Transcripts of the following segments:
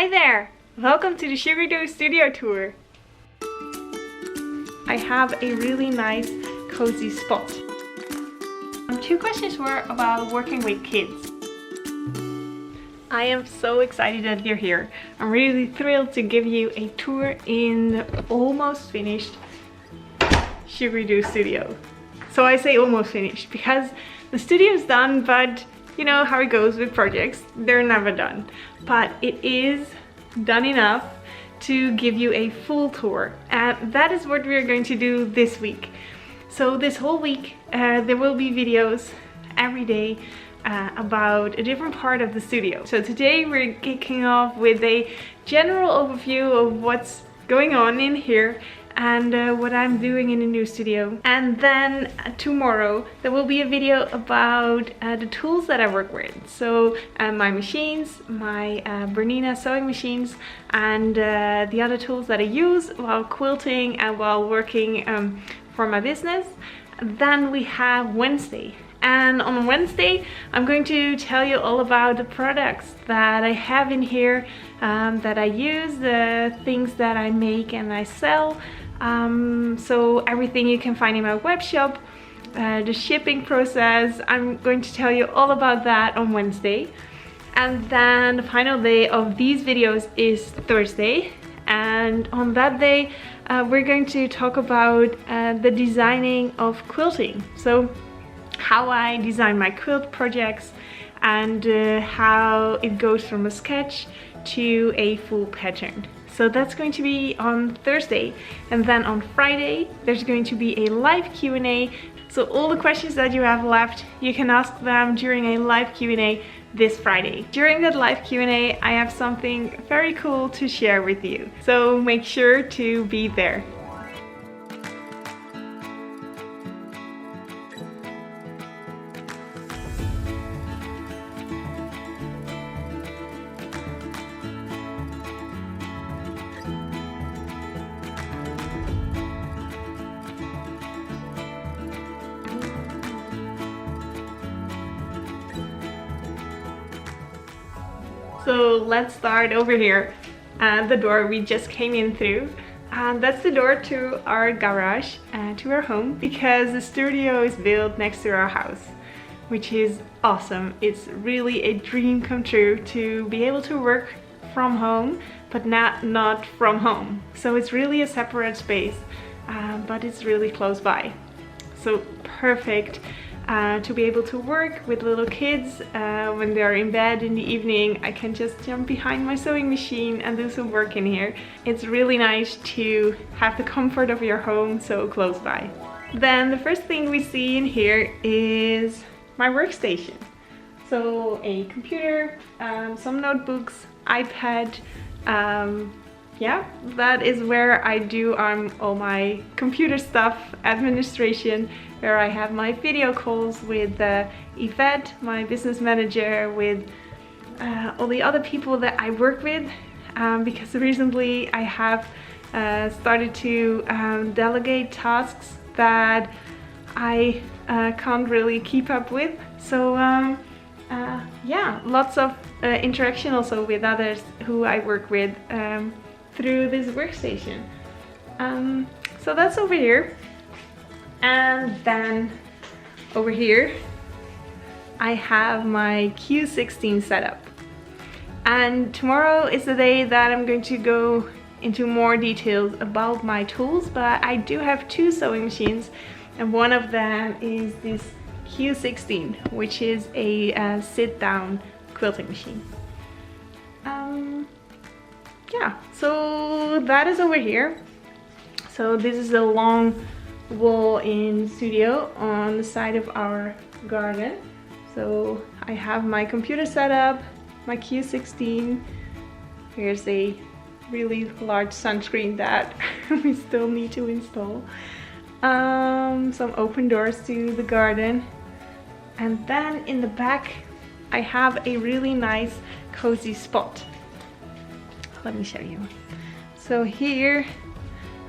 Hi there! Welcome to the Sugaridoo studio tour. I have a really nice cozy spot. Two questions were about working with kids. I am so excited that you're here. I'm really thrilled to give you a tour in the almost finished Sugaridoo studio. So I say almost finished because the studio is done, but you know how it goes with projects, they're never done. But it is done enough to give you a full tour, and that is what we're going to do this week. So this whole week there will be videos every day about a different part of the studio. So today we're kicking off with a general overview of what's going on in here and what I'm doing in the new studio. And then tomorrow there will be a video about the tools that I work with. So my machines, my Bernina sewing machines, and the other tools that I use while quilting and while working for my business. Then we have Wednesday. And on Wednesday, I'm going to tell you all about the products that I have in here, that I use, the things that I make and I sell. So everything you can find in my web shop, the shipping process, I'm going to tell you all about that on Wednesday. And then the final day of these videos is Thursday. And on that day, we're going to talk about the designing of quilting. So how I design my quilt projects and how it goes from a sketch to a full pattern. So that's going to be on Thursday, and then on Friday there's going to be a live Q&A. So all the questions that you have left, you can ask them during a live Q&A this Friday. During that live Q&A I have something very cool to share with you, so make sure to be there. So let's start over here at the door we just came in through. That's the door to our garage, to our home, because the studio is built next to our house, which is awesome. It's really a dream come true to be able to work from home, but not from home. So it's really a separate space, but it's really close by. So perfect to be able to work with little kids when they're in bed in the evening. I can just jump behind my sewing machine and do some work in here. It's really nice to have the comfort of your home so close by. Then the first thing we see in here is my workstation. So a computer, some notebooks, iPad. Yeah, that is where I do all my computer stuff, administration, where I have my video calls with Yvette, my business manager, with all the other people that I work with, because recently I have started to delegate tasks that I can't really keep up with. So yeah, lots of interaction also with others who I work with through this workstation. So that's over here. And then over here I have my Q16 setup. And tomorrow is the day that I'm going to go into more details about my tools, but I do have two sewing machines, and one of them is this Q16, which is a sit-down quilting machine. Yeah, so that is over here. So this is a long wall-in studio on the side of our garden. So I have my computer set up, my Q16. Here's a really large sunscreen that we still need to install. Some open doors to the garden. And then in the back I have a really nice cozy spot. Let me show you. So here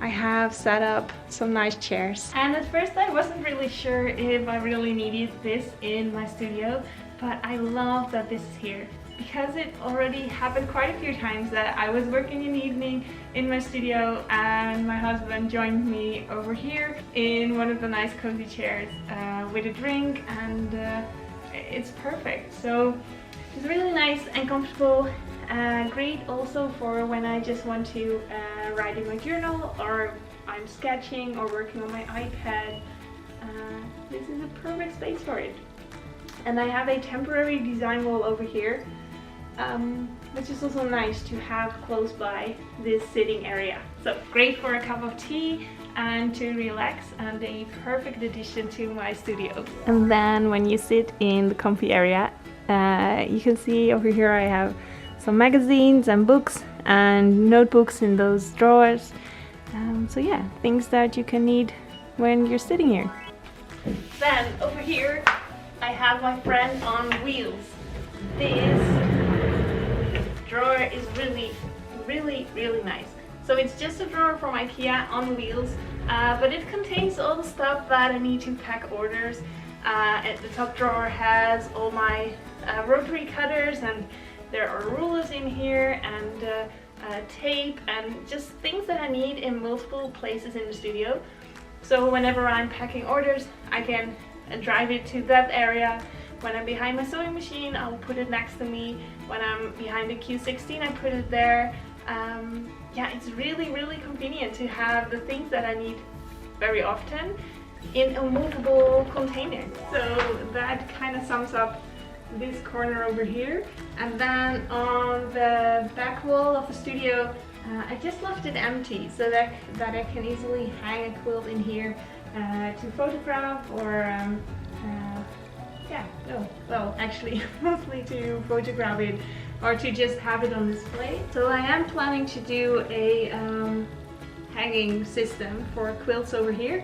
I have set up some nice chairs. And at first I wasn't really sure if I really needed this in my studio, but I love that this is here because it already happened quite a few times that I was working in the evening in my studio and my husband joined me over here in one of the nice cozy chairs with a drink, and it's perfect. So it's really nice and comfortable. Great also for when I just want to write in my journal, or I'm sketching or working on my iPad. This is a perfect space for it. And I have a temporary design wall over here, which is also nice to have close by this sitting area. So great for a cup of tea and to relax, and a perfect addition to my studio. And then when you sit in the comfy area, you can see over here I have some magazines and books and notebooks in those drawers. So yeah, things that you can need when you're sitting here. Then over here I have my friend on wheels. This drawer is really nice. So it's just a drawer from IKEA on wheels, but it contains all the stuff that I need to pack orders. The top drawer has all my rotary cutters, and there are rulers in here, and tape, and just things that I need in multiple places in the studio. So whenever I'm packing orders, I can drive it to that area. When I'm behind my sewing machine, I'll put it next to me. When I'm behind the Q16, I put it there. Yeah, it's really convenient to have the things that I need very often in a movable container. So that kind of sums up this corner over here. And then on the back wall of the studio, I just left it empty so that I can easily hang a quilt in here to photograph, or actually mostly to photograph it or to just have it on display. So I am planning to do a hanging system for quilts over here,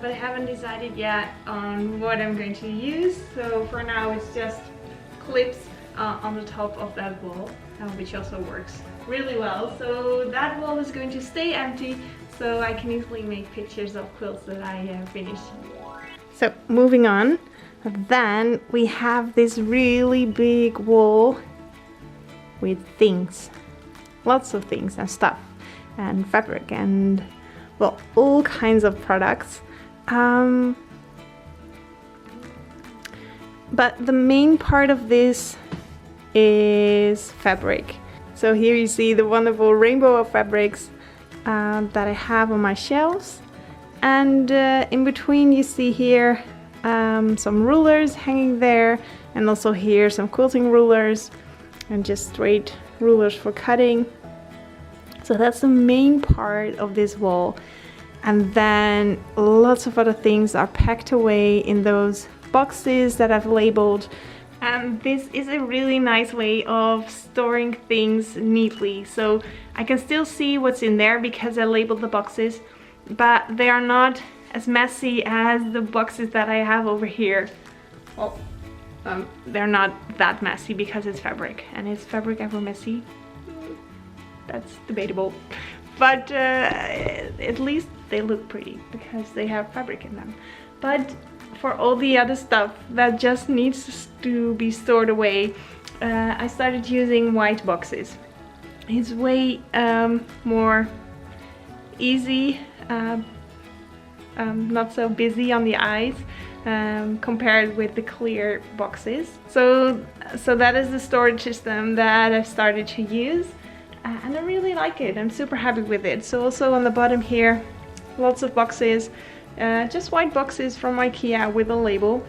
but I haven't decided yet on what I'm going to use. So for now it's just clips on the top of that wall, which also works really well. So that wall is going to stay empty, so I can easily make pictures of quilts that I finished. So moving on, then we have this really big wall with things, lots of things and stuff and fabric and, well, all kinds of products. But the main part of this is fabric. So here you see the wonderful rainbow of fabrics that I have on my shelves, and in between you see here some rulers hanging there, and also here some quilting rulers and just straight rulers for cutting. So that's the main part of this wall, and then lots of other things are packed away in those boxes that I've labeled. And this is a really nice way of storing things neatly. So I can still see what's in there because I labeled the boxes, but they are not as messy as the boxes that I have over here. Well, they're not that messy because it's fabric. And is fabric ever messy? That's debatable. But at least they look pretty because they have fabric in them. But for all the other stuff that just needs to be stored away, I started using white boxes. It's way more easy, not so busy on the eyes compared with the clear boxes. So that is the storage system that I've started to use, and I really like it. I'm super happy with it. So also on the bottom here, lots of boxes. Just white boxes from IKEA with a label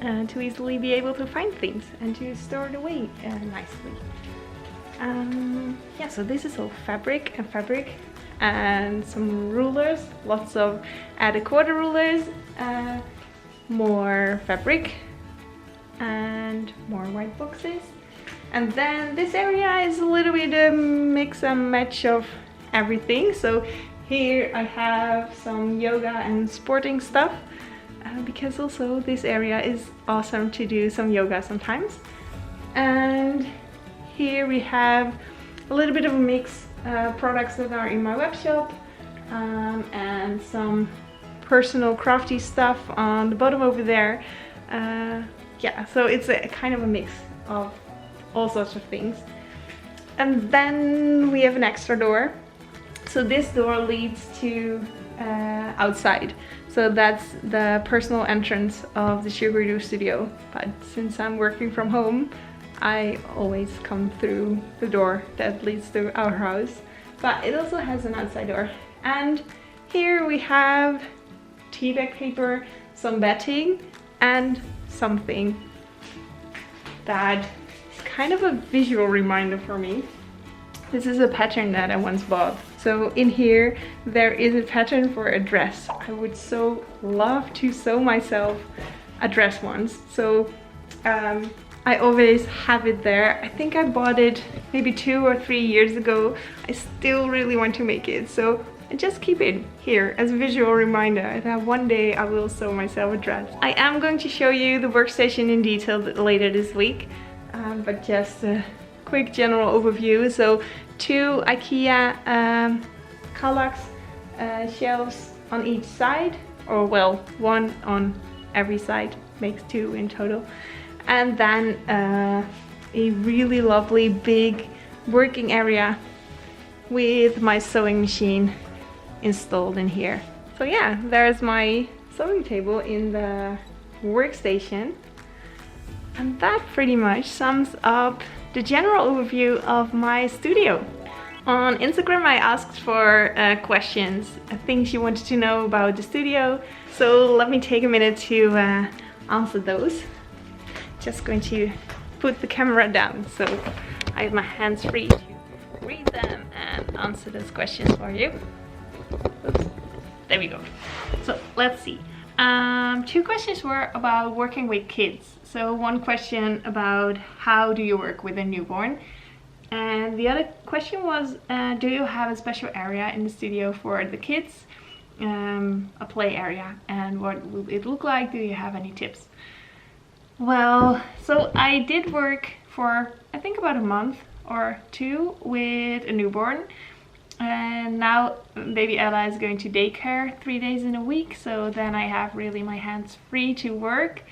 to easily be able to find things and to store it away nicely. Yeah, so this is all fabric and some rulers, lots of add a quarter rulers, more fabric and more white boxes. And then this area is a little bit a mix and match of everything. So here I have some yoga and sporting stuff, because also this area is awesome to do some yoga sometimes. And here we have a little bit of a mix products that are in my web shop, and some personal crafty stuff on the bottom over there. Yeah, yeah, so it's a kind of a mix of all sorts of things. And then we have an extra door. So this door leads to outside. So that's the personal entrance of the Sugaridoo studio. But since I'm working from home, I always come through the door that leads to our house. But it also has an outside door. And here we have tea bag paper, some bedding, and something that is kind of a visual reminder for me. This is a pattern that I once bought. So in here there is a pattern for a dress. I would so love to sew myself a dress once. So I always have it there. I think I bought it maybe 2 or 3 years ago. I still really want to make it. So I just keep it here as a visual reminder that one day I will sew myself a dress. I am going to show you the workstation in detail later this week, but just a quick general overview. So 2 IKEA Kallax shelves on each side, or well, 1 on every side, makes 2 in total. And then a really lovely big working area with my sewing machine installed in here. So yeah, there's my sewing table in the workstation. And that pretty much sums up the general overview of my studio. On Instagram I asked for questions, things you wanted to know about the studio. So let me take a minute to answer those. Just going to put the camera down so I have my hands free to read them and answer those questions for you. Oops. There we go. So let's see. 2 questions were about working with kids. So 1 question about how do you work with a newborn, and the other question was do you have a special area in the studio for the kids, a play area, and what will it look like? Do you have any tips? Well, so I did work for I think about a month or 2 with a newborn, and now baby Ella is going to daycare 3 days in a week, so then I have really my hands free to work.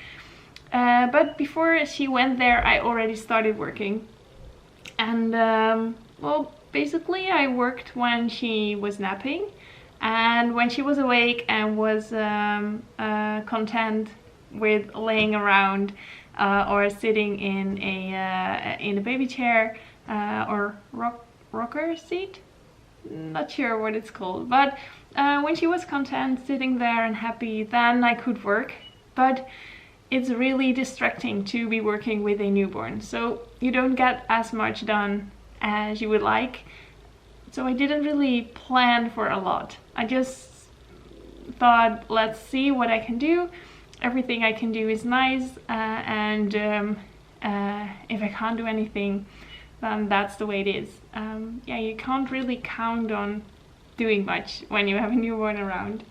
But before she went there I already started working, and well, basically I worked when she was napping and when she was awake and was content with laying around or sitting in a baby chair or rocker seat, not sure what it's called, but when she was content sitting there and happy, then I could work. But it's really distracting to be working with a newborn, so you don't get as much done as you would like. So I didn't really plan for a lot. I just thought, let's see what I can do. Everything I can do is nice, and if I can't do anything, then that's the way it is. Yeah, you can't really count on doing much when you have a newborn around.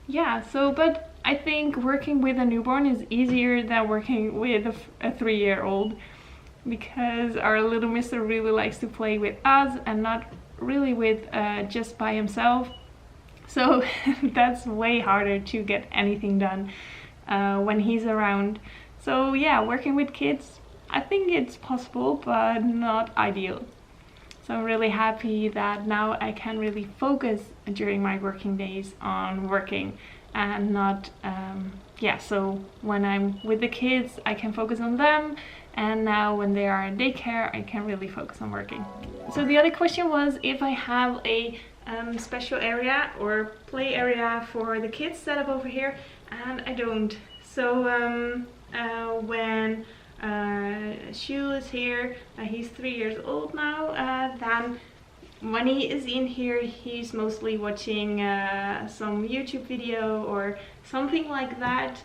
Yeah, so but I think working with a newborn is easier than working with a 3-year-old, because our little mister really likes to play with us and not really with just by himself. So that's way harder to get anything done when he's around. So yeah, working with kids, I think it's possible, but not ideal. So I'm really happy that now I can really focus during my working days on working and not, yeah, so when I'm with the kids, I can focus on them. And now when they are in daycare, I can really focus on working. So the other question was if I have a special area or play area for the kids set up over here, and I don't. So when Shul is here, he's 3 years old now, then when he is in here, he's mostly watching some YouTube video or something like that.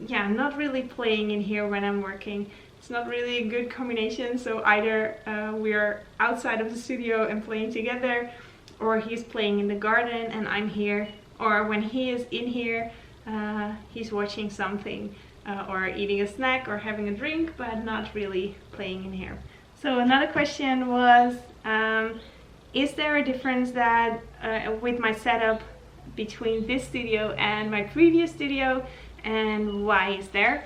Yeah, not really playing in here when I'm working. It's not really a good combination, so either we're outside of the studio and playing together, or he's playing in the garden and I'm here, or when he is in here, he's watching something or eating a snack or having a drink, but not really playing in here. So another question was, is there a difference that with my setup between this studio and my previous studio? And why is there?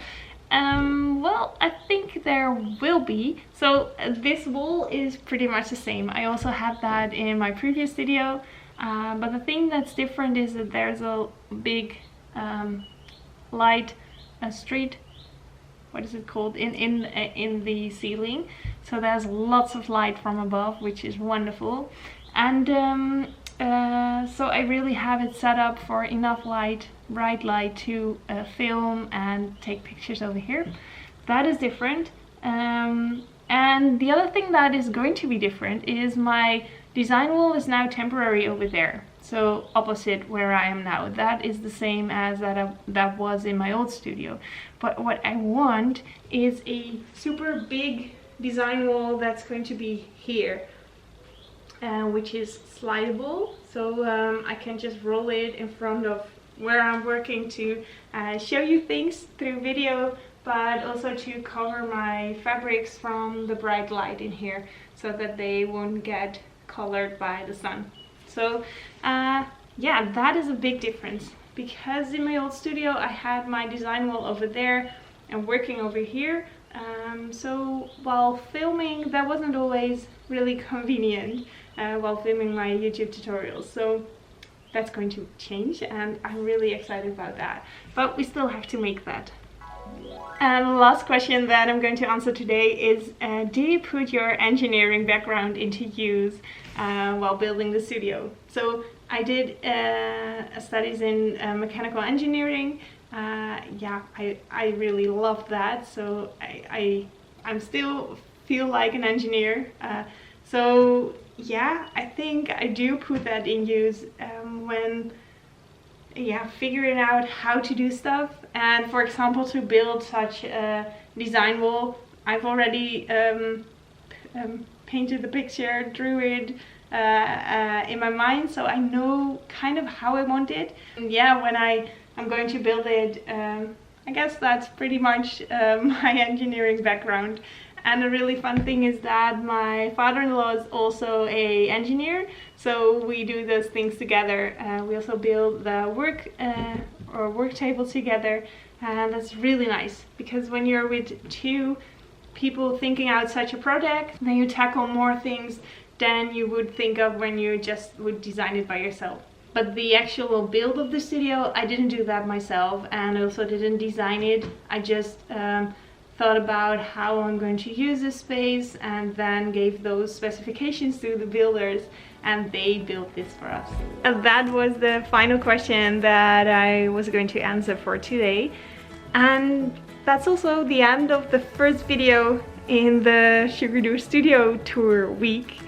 Well, I think there will be. So this wall is pretty much the same. I also had that in my previous studio, but the thing that's different is that there's a big light street, what is it called, in the ceiling. So there's lots of light from above, which is wonderful. And so I really have it set up for enough light, bright light, to film and take pictures over here. That is different. And the other thing that is going to be different is my design wall is now temporary over there. So opposite where I am now. That is the same as that was in my old studio. But what I want is a super big design wall that's going to be here. Which is slidable, so I can just roll it in front of where I'm working to show you things through video, but also to cover my fabrics from the bright light in here so that they won't get colored by the sun. So yeah, that is a big difference, because in my old studio I had my design wall over there and working over here. So while filming, that wasn't always really convenient while filming my YouTube tutorials. So that's going to change, and I'm really excited about that. But we still have to make that. And the last question that I'm going to answer today is, do you put your engineering background into use while building the studio? So I did studies in mechanical engineering. Yeah, I really love that, so I'm still feel like an engineer. So yeah, I think I do put that in use when figuring out how to do stuff. And for example, to build such a design wall, I've already painted the picture, drew it in my mind, so I know kind of how I want it. And yeah, when I'm going to build it, I guess that's pretty much my engineering background. And a really fun thing is that my father-in-law is also an engineer, so we do those things together. We also build the work table together, and that's really nice, because when you're with two people thinking out such a project, then you tackle more things than you would think of when you just would design it by yourself. But the actual build of the studio, I didn't do that myself, and I also didn't design it. I just thought about how I'm going to use this space, and then gave those specifications to the builders, and they built this for us. And that was the final question that I was going to answer for today. And that's also the end of the first video in the Sugaridoo studio tour week.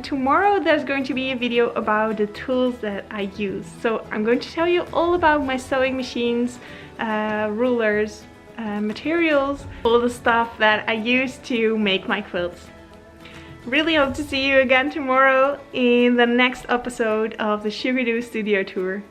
Tomorrow there's going to be a video about the tools that I use. So I'm going to tell you all about my sewing machines, rulers, materials, all the stuff that I use to make my quilts. Really hope to see you again tomorrow in the next episode of the Sugaridoo studio tour.